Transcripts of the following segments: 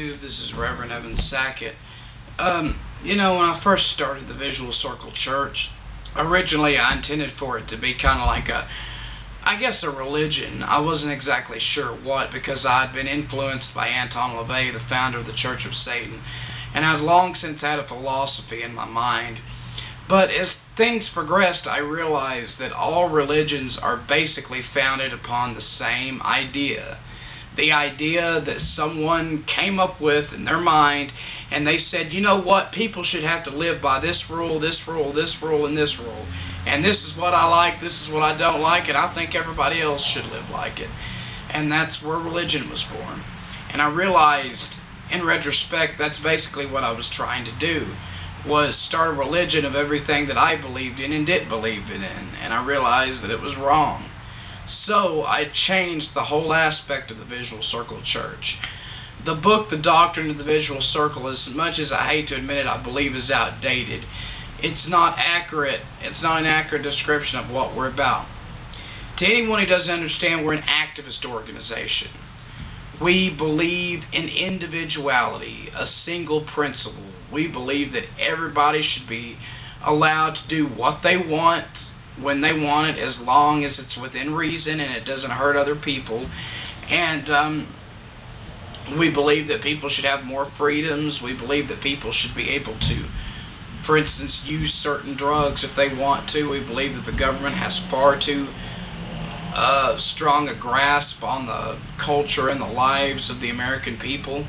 YouTube. This is Reverend Evan Sackett. When I first started the Visual Circle Church, originally I intended for it to be kind of like a religion. I wasn't exactly sure what, because I'd been influenced by Anton LaVey, the founder of the Church of Satan, and I'd long since had a philosophy in my mind. But as things progressed, I realized that all religions are basically founded upon the same idea. The idea that someone came up with in their mind, and they said, you know what, people should have to live by this rule, this rule, this rule, and this rule. And this is what I like, this is what I don't like, and I think everybody else should live like it. And that's where religion was born. And I realized, in retrospect, that's basically what I was trying to do, was start a religion of everything that I believed in and didn't believe in. And I realized that it was wrong. So I changed the whole aspect of the Visual Circle Church. The book, The Doctrine of the Visual Circle, as much as I hate to admit it, I believe is outdated. It's not accurate. It's not an accurate description of what we're about. To anyone who doesn't understand, we're an activist organization. We believe in individuality, a single principle. We believe that everybody should be allowed to do what they want, when they want it, as long as it's within reason and it doesn't hurt other people. And we believe that people should have more freedoms. We believe that people should be able to, for instance, use certain drugs if they want to. We believe that the government has far too strong a grasp on the culture and the lives of the American people.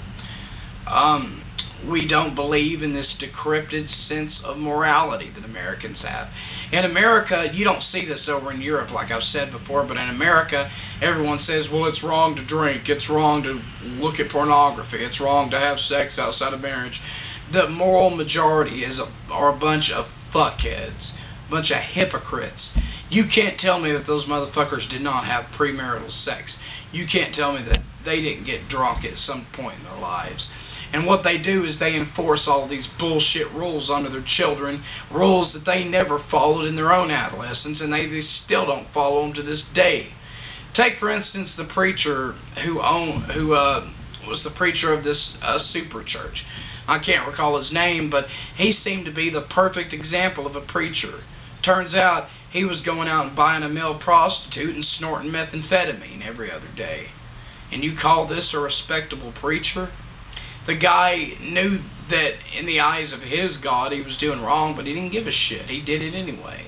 We don't believe in this decrypted sense of morality that Americans have. In America, you don't see this over in Europe, like I've said before, but in America, everyone says, well, it's wrong to drink, it's wrong to look at pornography, it's wrong to have sex outside of marriage. The moral majority are a bunch of fuckheads, a bunch of hypocrites. You can't tell me that those motherfuckers did not have premarital sex. You can't tell me that they didn't get drunk at some point in their lives. And what they do is they enforce all these bullshit rules onto their children, rules that they never followed in their own adolescence, and they still don't follow them to this day. Take, for instance, the preacher who was the preacher of this super church. I can't recall his name, but he seemed to be the perfect example of a preacher. Turns out he was going out and buying a male prostitute and snorting methamphetamine every other day. And you call this a respectable preacher? The guy knew that in the eyes of his God he was doing wrong, but he didn't give a shit. He did it anyway.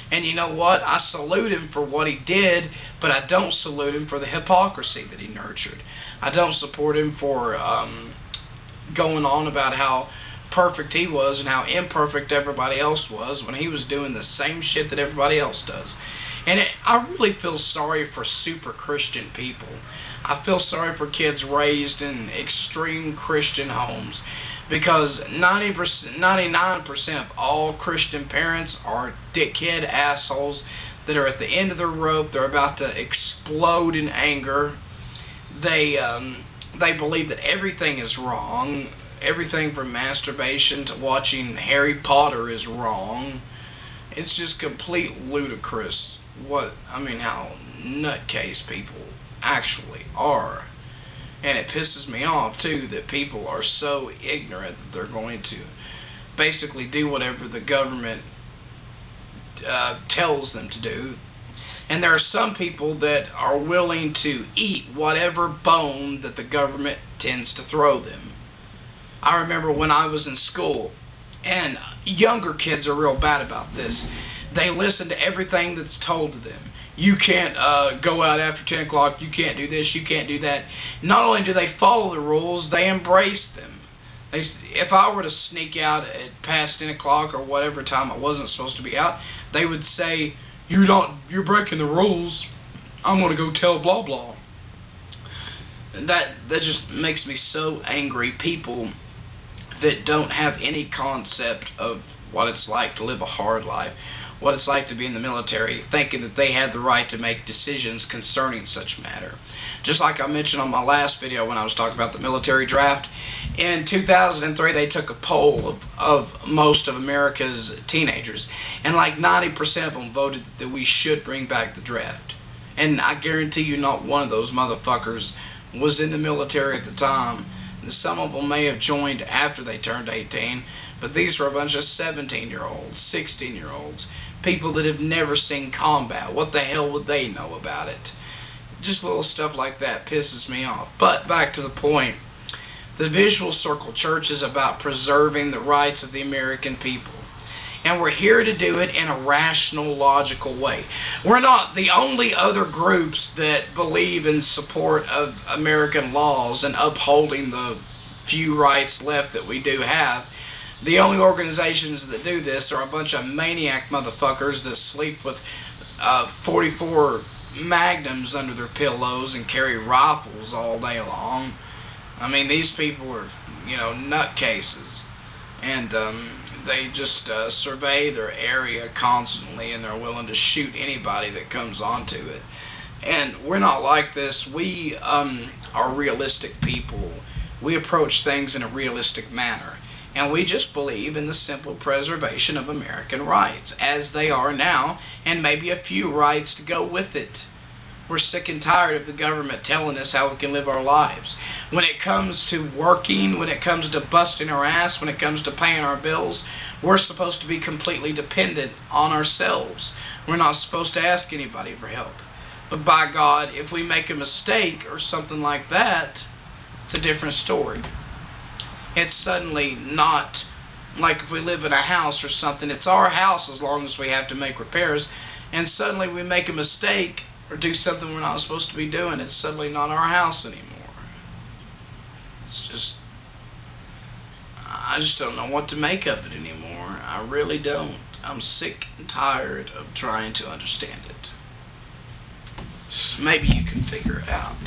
And you know what? I salute him for what he did, but I don't salute him for the hypocrisy that he nurtured. I don't support him for going on about how perfect he was and how imperfect everybody else was when he was doing the same shit that everybody else does. And I really feel sorry for super Christian people. I feel sorry for kids raised in extreme Christian homes, because 99% of all Christian parents are dickhead assholes that are at the end of their rope. They're about to explode in anger. They believe that everything is wrong. Everything from masturbation to watching Harry Potter is wrong. It's just complete ludicrous how nutcase people actually are. And it pisses me off too that people are so ignorant that they're going to basically do whatever the government tells them to do. And there are some people that are willing to eat whatever bone that the government tends to throw them. I remember when I was in school, and younger kids are real bad about this. They listen to everything that's told to them. You can't go out after 10 o'clock, you can't do this, you can't do that. Not only do they follow the rules, they embrace them. If I were to sneak out at past 10 o'clock or whatever time I wasn't supposed to be out, they would say, you're breaking the rules, I'm going to go tell blah blah. And that just makes me so angry. People that don't have any concept of what it's like to live a hard life, what it's like to be in the military, thinking that they had the right to make decisions concerning such matter. Just like I mentioned on my last video when I was talking about the military draft, in 2003 they took a poll of most of America's teenagers, and like 90% of them voted that we should bring back the draft. And I guarantee you not one of those motherfuckers was in the military at the time Some of them may have joined after they turned 18, but these were a bunch of 17-year-olds, 16-year-olds, people that have never seen combat. What the hell would they know about it? Just little stuff like that pisses me off. But back to the point. The Visual Circle Church is about preserving the rights of the American people. And we're here to do it in a rational, logical way. We're not the only other groups that believe in support of American laws and upholding the few rights left that we do have. The only organizations that do this are a bunch of maniac motherfuckers that sleep with 44 Magnums under their pillows and carry rifles all day long. I mean, these people are, nutcases. And they just survey their area constantly, and they're willing to shoot anybody that comes onto it. And we're not like this. We are realistic people. We approach things in a realistic manner. And we just believe in the simple preservation of American rights, as they are now, and maybe a few rights to go with it. We're sick and tired of the government telling us how we can live our lives. When it comes to working, when it comes to busting our ass, when it comes to paying our bills, we're supposed to be completely dependent on ourselves. We're not supposed to ask anybody for help. But by God, if we make a mistake or something like that, it's a different story. It's suddenly not like if we live in a house or something. It's our house as long as we have to make repairs. And suddenly we make a mistake or do something we're not supposed to be doing. It's suddenly not our house anymore. It's just, I just don't know what to make of it anymore. I really don't. I'm sick and tired of trying to understand it. Maybe you can figure it out.